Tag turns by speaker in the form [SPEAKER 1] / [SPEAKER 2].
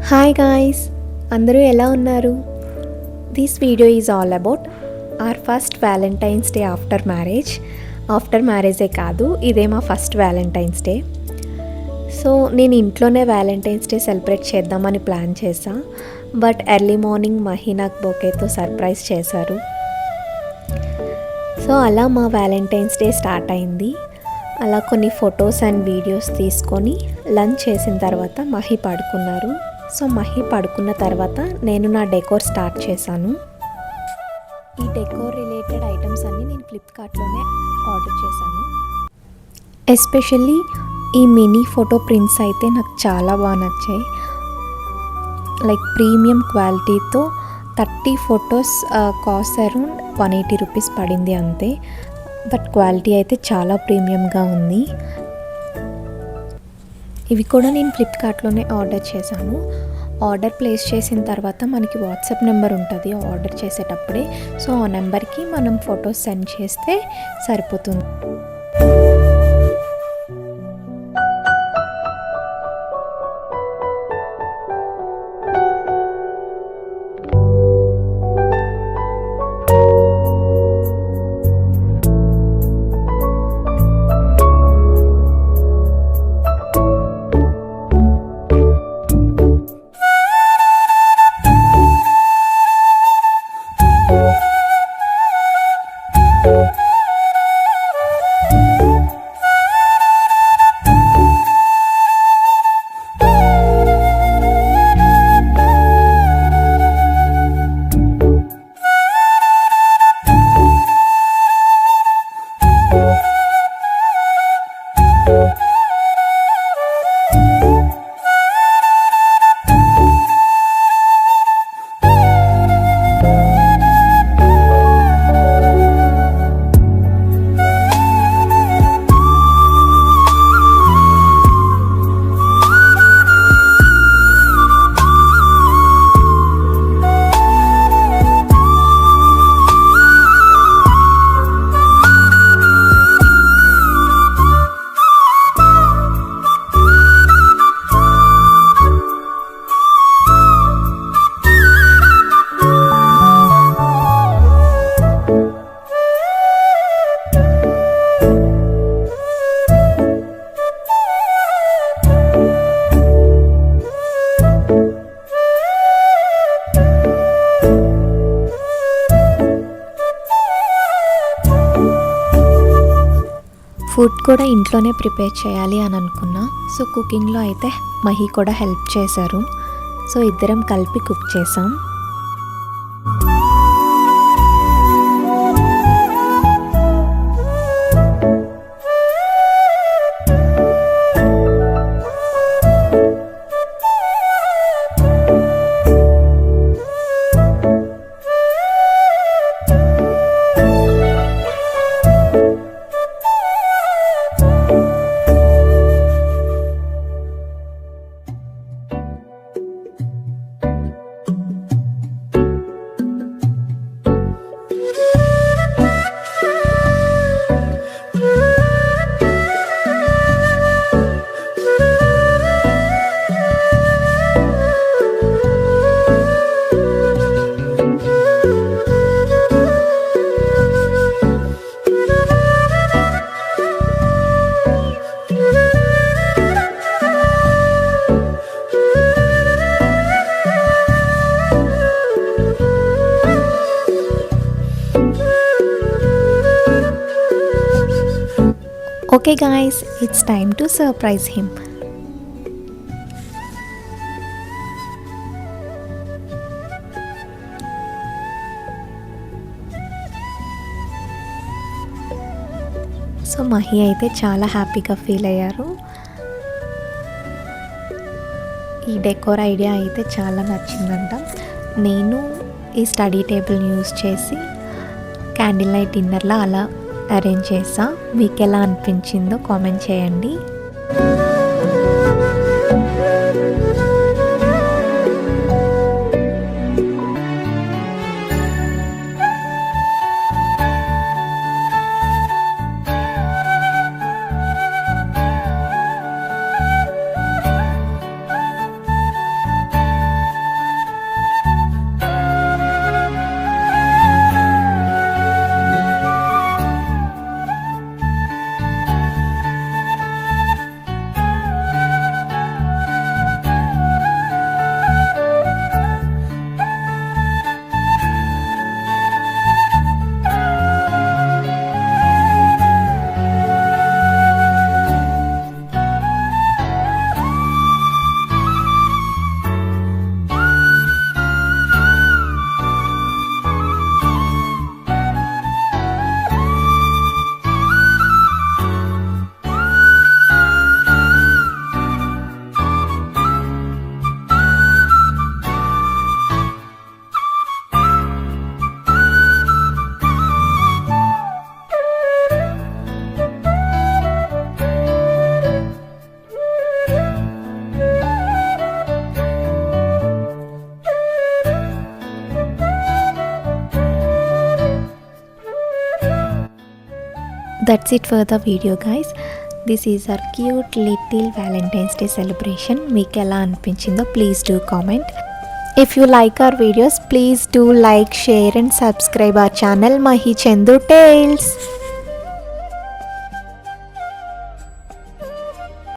[SPEAKER 1] Hi guys, అందరూ ఎలా ఉన్నారు? This video is all about our first Valentine's day after marriage. After మ్యారేజే కాదు, ఇదే మా ఫస్ట్ వ్యాలంటైన్స్ డే. సో నేను ఇంట్లోనే వ్యాలంటైన్స్ డే సెలబ్రేట్ చేద్దామని ప్లాన్ చేశా. బట్ ఎర్లీ మార్నింగ్ మహి నాకు బొకేతో సర్ప్రైజ్ చేశారు. సో అలా మా వ్యాలంటైన్స్ డే స్టార్ట్ అయింది. అలా కొన్ని ఫొటోస్ అండ్ వీడియోస్ తీసుకొని లంచ్ చేసిన తర్వాత మహి పడుకున్నారు. సో మహి పడుకున్న తర్వాత నేను నా డెకోర్ స్టార్ట్ చేశాను. ఈ డెకోర్ రిలేటెడ్ ఐటమ్స్ అన్నీ నేను ఫ్లిప్కార్ట్లోనే ఆర్డర్ చేశాను. ఎస్పెషల్లీ ఈ మినీ ఫోటో ప్రింట్స్ అయితే నాకు చాలా బాగా నచ్చాయి. లైక్ ప్రీమియం క్వాలిటీతో 30 ఫొటోస్ కాస్ట్ అరౌండ్ 180 రూపీస్ పడింది అంతే. బట్ క్వాలిటీ అయితే చాలా ప్రీమియంగా ఉంది. ఇవి కూడా నేను ఫ్లిప్కార్ట్లోనే ఆర్డర్ చేశాను. ఆర్డర్ ప్లేస్ చేసిన తర్వాత మనకి వాట్సాప్ నెంబర్ ఉంటుంది ఆర్డర్ చేసేటప్పుడే. సో ఆ నెంబర్కి మనం ఫొటోస్ సెండ్ చేస్తే సరిపోతుంది. ఫుడ్ కూడా ఇంట్లోనే ప్రిపేర్ చేయాలి అని అనుకున్నా. సో కుకింగ్లో అయితే మహి కూడా హెల్ప్ చేశారు. సో ఇద్దరం కలిపి కుక్ చేసాం. Okay guys, it's time to surprise him. So Mahi అయితే చాలా హ్యాపీగా ఫీల్ అయ్యారు. ఈ డెకోర్ ఐడియా అయితే చాలా నచ్చిందంట. నేను ఈ స్టడీ టేబుల్ని యూజ్ చేసి క్యాండిల్ లైట్ డిన్నర్లా అలా అరేంజ్ చేసా. మీకు ఎలా అనిపించిందో కామెంట్ చేయండి. That's it for the video, guys. This is our cute little Valentine's Day celebration. మీకు ఎలా అనిపించిందో please do comment. If you like our videos, please do like, share and subscribe our channel Mahi Chandu Tales.